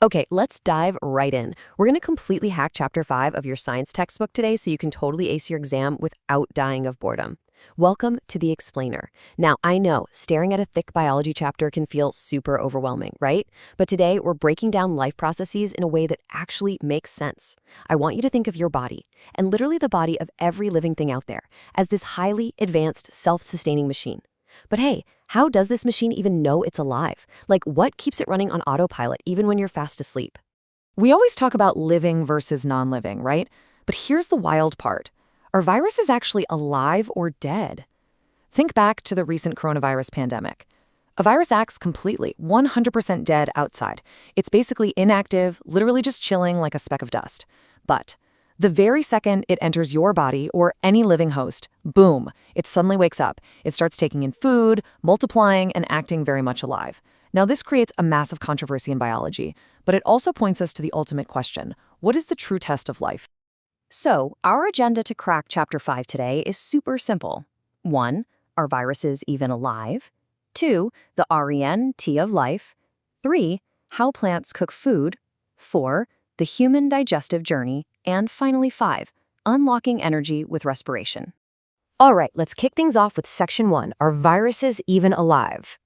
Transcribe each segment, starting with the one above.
Okay, let's dive right in. We're going to completely hack Chapter 5 of your science textbook today so you can totally ace your exam without dying of boredom. Welcome to the Explainer. Now, I know staring at a thick biology chapter can feel super overwhelming, right? But today, we're breaking down life processes in a way that actually makes sense. I want you to think of your body, and literally the body of every living thing out there, as this highly advanced, self-sustaining machine. But hey, how does this machine even know it's alive? Like, what keeps it running on autopilot even when you're fast asleep? We always talk about living versus non-living, right? But here's the wild part. Are viruses actually alive or dead? Think back to the recent coronavirus pandemic. A virus acts completely, 100% dead outside. It's basically inactive, literally just chilling like a speck of dust. But the very second it enters your body or any living host, boom, it suddenly wakes up. It starts taking in food, multiplying, and acting very much alive. Now, this creates a massive controversy in biology, but it also points us to the ultimate question. What is the true test of life? So, our agenda to crack Chapter 5 today is super simple. 1. Are viruses even alive? 2. The RENT of life. 3. How plants cook food. 4. The human digestive journey. And finally 5. Unlocking energy with respiration. All right, let's kick things off with Section 1. Are viruses even alive?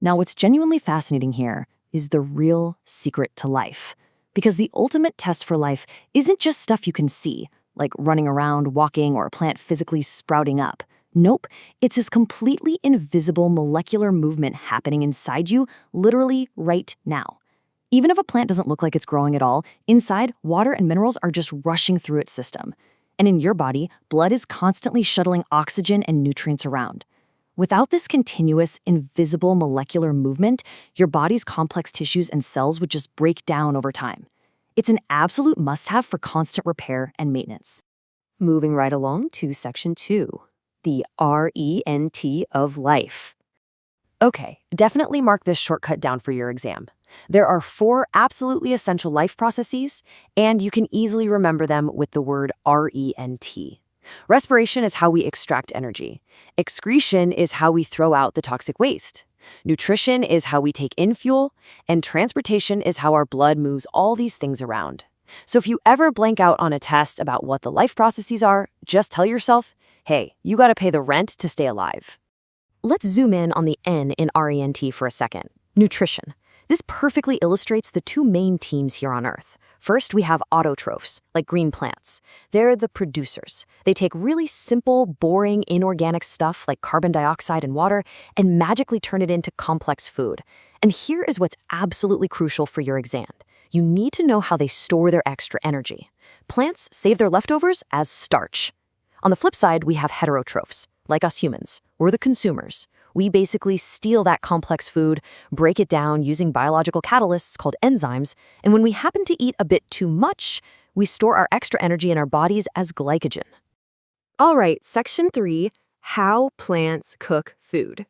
Now, what's genuinely fascinating here is the real secret to life. Because the ultimate test for life isn't just stuff you can see, like running around, walking, or a plant physically sprouting up. Nope, it's this completely invisible molecular movement happening inside you, literally right now. Even if a plant doesn't look like it's growing at all, inside, water and minerals are just rushing through its system. And in your body, blood is constantly shuttling oxygen and nutrients around. Without this continuous, invisible molecular movement, your body's complex tissues and cells would just break down over time. It's an absolute must-have for constant repair and maintenance. Moving right along to Section 2, the RENT of life. Okay, definitely mark this shortcut down for your exam. There are 4 absolutely essential life processes, and you can easily remember them with the word RENT. Respiration is how we extract energy. Excretion is how we throw out the toxic waste. Nutrition is how we take in fuel, and transportation is how our blood moves all these things around. So if you ever blank out on a test about what the life processes are, just tell yourself, hey, you gotta pay the rent to stay alive. Let's zoom in on the N in RENT for a second. Nutrition. This perfectly illustrates the 2 main teams here on Earth. First, we have autotrophs, like green plants. They're the producers. They take really simple, boring, inorganic stuff like carbon dioxide and water and magically turn it into complex food. And here is what's absolutely crucial for your exam. You need to know how they store their extra energy. Plants save their leftovers as starch. On the flip side, we have heterotrophs, like us humans. We're the consumers. We basically steal that complex food, break it down using biological catalysts called enzymes, and when we happen to eat a bit too much, we store our extra energy in our bodies as glycogen. All right, Section 3, how plants cook food.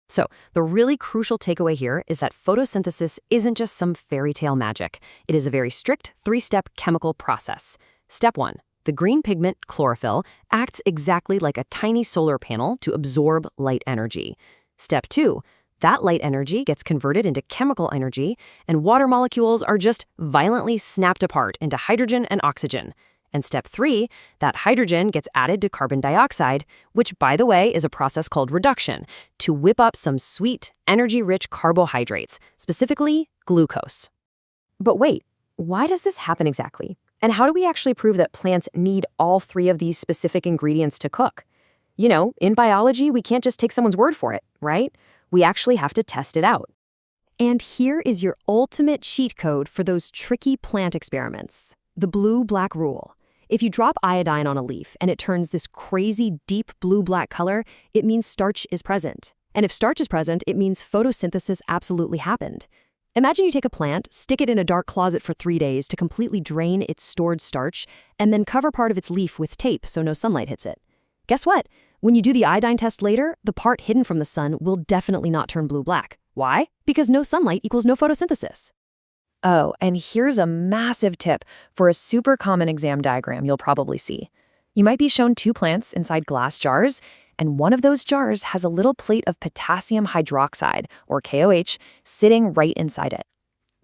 So, the really crucial takeaway here is that photosynthesis isn't just some fairy tale magic. It is a very strict 3-step chemical process. Step 1. The green pigment, chlorophyll, acts exactly like a tiny solar panel to absorb light energy. Step 2, that light energy gets converted into chemical energy, and water molecules are just violently snapped apart into hydrogen and oxygen. And step 3, that hydrogen gets added to carbon dioxide, which, by the way, is a process called reduction, to whip up some sweet, energy-rich carbohydrates, specifically glucose. But wait, why does this happen exactly? And how do we actually prove that plants need all 3 of these specific ingredients to cook? You know, in biology, we can't just take someone's word for it, right? We actually have to test it out. And here is your ultimate cheat code for those tricky plant experiments. The blue-black rule. If you drop iodine on a leaf and it turns this crazy deep blue-black color, it means starch is present. And if starch is present, it means photosynthesis absolutely happened. Imagine you take a plant, stick it in a dark closet for 3 days to completely drain its stored starch, and then cover part of its leaf with tape so no sunlight hits it. Guess what? When you do the iodine test later, the part hidden from the sun will definitely not turn blue-black. Why? Because no sunlight equals no photosynthesis. Oh, and here's a massive tip for a super common exam diagram you'll probably see. You might be shown 2 plants inside glass jars, and one of those jars has a little plate of potassium hydroxide, or KOH, sitting right inside it.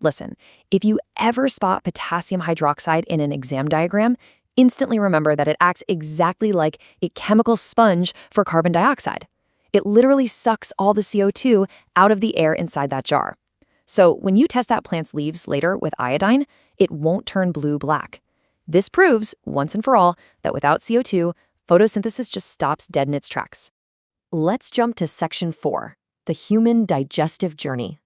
Listen, if you ever spot potassium hydroxide in an exam diagram, instantly remember that it acts exactly like a chemical sponge for carbon dioxide. It literally sucks all the CO2 out of the air inside that jar. So when you test that plant's leaves later with iodine, it won't turn blue-black. This proves, once and for all, that without CO2, photosynthesis just stops dead in its tracks. Let's jump to section 4, the human digestive journey.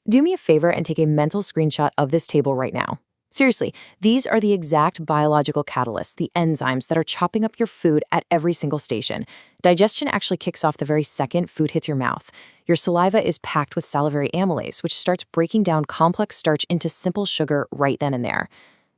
Do me a favor and take a mental screenshot of this table right now. Seriously, these are the exact biological catalysts, the enzymes that are chopping up your food at every single station. Digestion actually kicks off the very second food hits your mouth. Your saliva is packed with salivary amylase, which starts breaking down complex starch into simple sugar right then and there.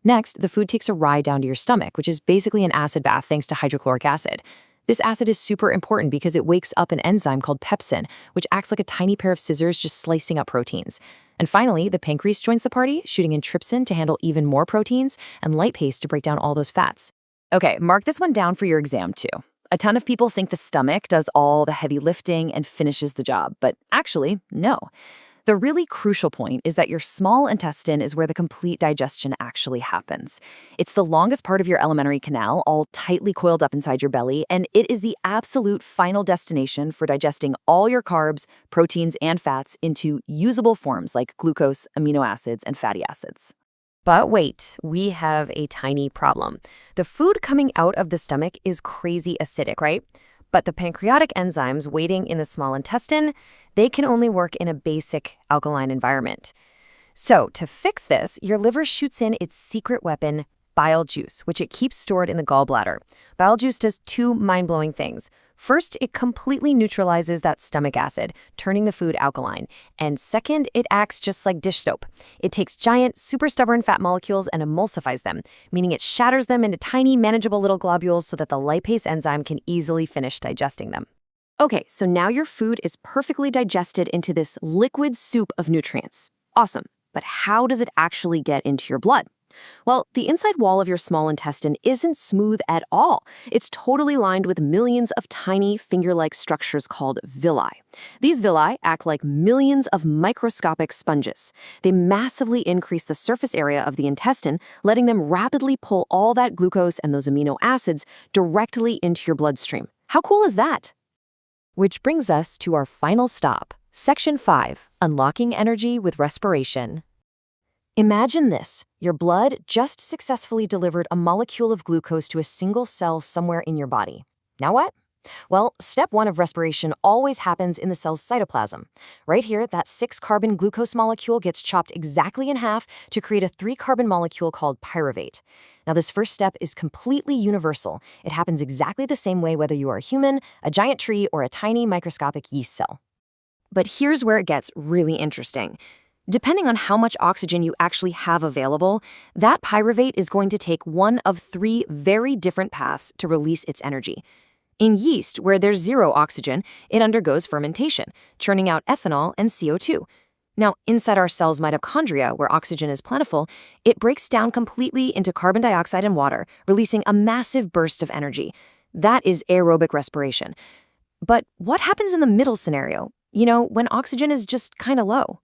Next, the food takes a ride down to your stomach, which is basically an acid bath thanks to hydrochloric acid. This acid is super important because it wakes up an enzyme called pepsin, which acts like a tiny pair of scissors just slicing up proteins. And finally, the pancreas joins the party, shooting in trypsin to handle even more proteins and lipase to break down all those fats. Okay, mark this one down for your exam too. A ton of people think the stomach does all the heavy lifting and finishes the job, but actually, no. The really crucial point is that your small intestine is where the complete digestion actually happens. It's the longest part of your alimentary canal, all tightly coiled up inside your belly, and it is the absolute final destination for digesting all your carbs, proteins, and fats into usable forms like glucose, amino acids, and fatty acids. But wait, we have a tiny problem. The food coming out of the stomach is crazy acidic, right? But the pancreatic enzymes waiting in the small intestine, they can only work in a basic alkaline environment. So to fix this, your liver shoots in its secret weapon, bile juice, which it keeps stored in the gallbladder. Bile juice does two mind-blowing things. First, it completely neutralizes that stomach acid, turning the food alkaline. And second, it acts just like dish soap. It takes giant, super stubborn fat molecules and emulsifies them, meaning it shatters them into tiny, manageable little globules so that the lipase enzyme can easily finish digesting them. Okay, so now your food is perfectly digested into this liquid soup of nutrients. Awesome, but how does it actually get into your blood? Well, the inside wall of your small intestine isn't smooth at all. It's totally lined with millions of tiny finger-like structures called villi. These villi act like millions of microscopic sponges. They massively increase the surface area of the intestine, letting them rapidly pull all that glucose and those amino acids directly into your bloodstream. How cool is that? Which brings us to our final stop, Section 5, Unlocking Energy with Respiration. Imagine this. Your blood just successfully delivered a molecule of glucose to a single cell somewhere in your body. Now what? Well, step 1 of respiration always happens in the cell's cytoplasm. Right here, that 6-carbon glucose molecule gets chopped exactly in half to create a 3-carbon molecule called pyruvate. Now, this first step is completely universal. It happens exactly the same way whether you are a human, a giant tree, or a tiny microscopic yeast cell. But here's where it gets really interesting. Depending on how much oxygen you actually have available, that pyruvate is going to take one of 3 very different paths to release its energy. In yeast, where there's 0 oxygen, it undergoes fermentation, churning out ethanol and CO2. Now, inside our cell's mitochondria, where oxygen is plentiful, it breaks down completely into carbon dioxide and water, releasing a massive burst of energy. That is aerobic respiration. But what happens in the middle scenario? You know, when oxygen is just kind of low?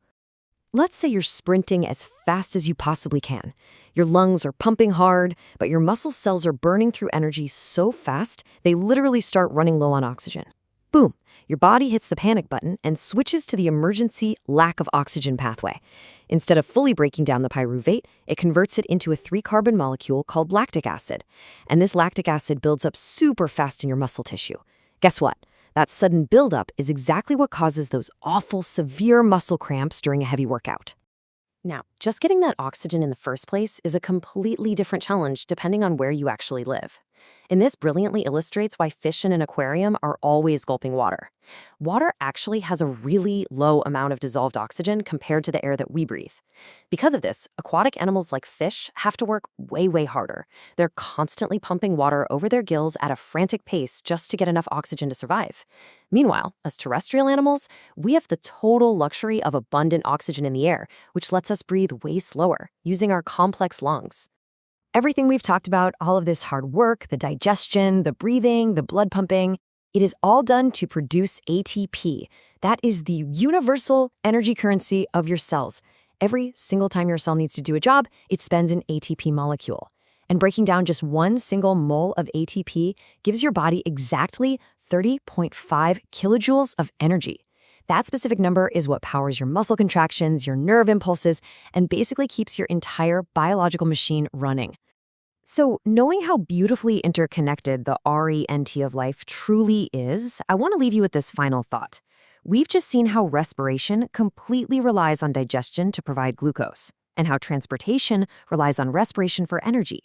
Let's say you're sprinting as fast as you possibly can. Your lungs are pumping hard, but your muscle cells are burning through energy so fast, they literally start running low on oxygen. Boom, your body hits the panic button and switches to the emergency lack of oxygen pathway. Instead of fully breaking down the pyruvate, it converts it into a 3-carbon molecule called lactic acid. And this lactic acid builds up super fast in your muscle tissue. Guess what? That sudden buildup is exactly what causes those awful, severe muscle cramps during a heavy workout. Now, just getting that oxygen in the first place is a completely different challenge depending on where you actually live. And this brilliantly illustrates why fish in an aquarium are always gulping water. Water actually has a really low amount of dissolved oxygen compared to the air that we breathe. Because of this, aquatic animals like fish have to work way harder. They're constantly pumping water over their gills at a frantic pace just to get enough oxygen to survive. Meanwhile, as terrestrial animals, we have the total luxury of abundant oxygen in the air, which lets us breathe way slower, using our complex lungs. Everything we've talked about, all of this hard work, the digestion, the breathing, the blood pumping, it is all done to produce ATP. That is the universal energy currency of your cells. Every single time your cell needs to do a job, it spends an ATP molecule. And breaking down just one single mole of ATP gives your body exactly 30.5 kilojoules of energy. That specific number is what powers your muscle contractions, your nerve impulses, and basically keeps your entire biological machine running. So, knowing how beautifully interconnected the RENT of life truly is, I want to leave you with this final thought. We've just seen how respiration completely relies on digestion to provide glucose, and how transportation relies on respiration for energy.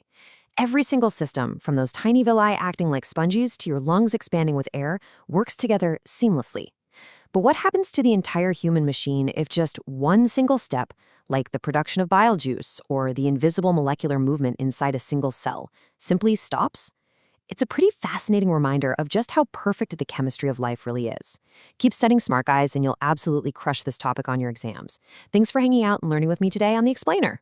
Every single system, from those tiny villi acting like sponges to your lungs expanding with air, works together seamlessly. But what happens to the entire human machine if just one single step, like the production of bile juice or the invisible molecular movement inside a single cell, simply stops? It's a pretty fascinating reminder of just how perfect the chemistry of life really is. Keep studying smart guys, and you'll absolutely crush this topic on your exams. Thanks for hanging out and learning with me today on The Explainer.